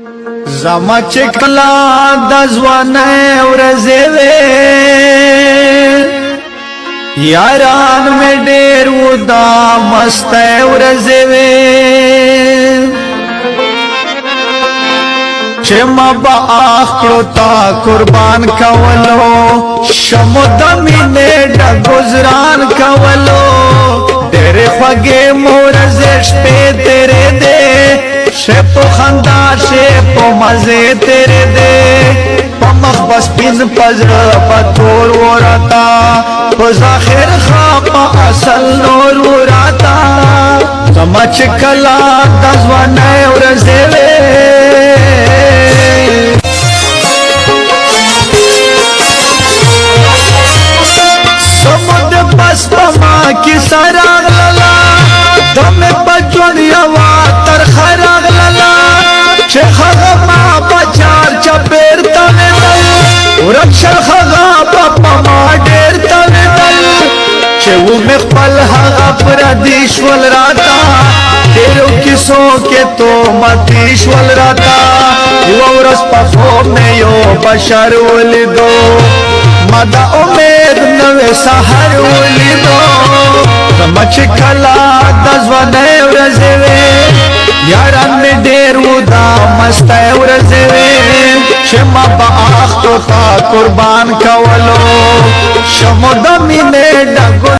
زما چکلا د ځوانه ورځې وې یاران مې ډېر ودا مست ورځې وې چې ما با اخړو تا قربان کولو شمو د مینې د گزاران کولو ډېر خوږې مورځې شپې تیرې دې شپ خندا شپ مزے تیرے دے پمخ بس پین پزر پتور وراتا پزاخر خواب اصل نور وراتا سمچ کلا دزوانے ورزے وے سمد بس پما کی سراغ للا دم بجون یوا تر خراغ للا چه خغا بچار چپیر تاویدل ورکشل خغا پما دیر تاویدل چه وہ مخبل حغا پردیش والراتا دیرو کسو کے تو متیش والراتا یو ورس پا خوب میں یو بشر ولیدو مدا امید نوے سحر ولیدو سمچ کلا دزوانے ورزے وے یاران میں ډېر ودا مست ورځې وې چې ما با اخته تا قربان کولو شمو د مینې ډګو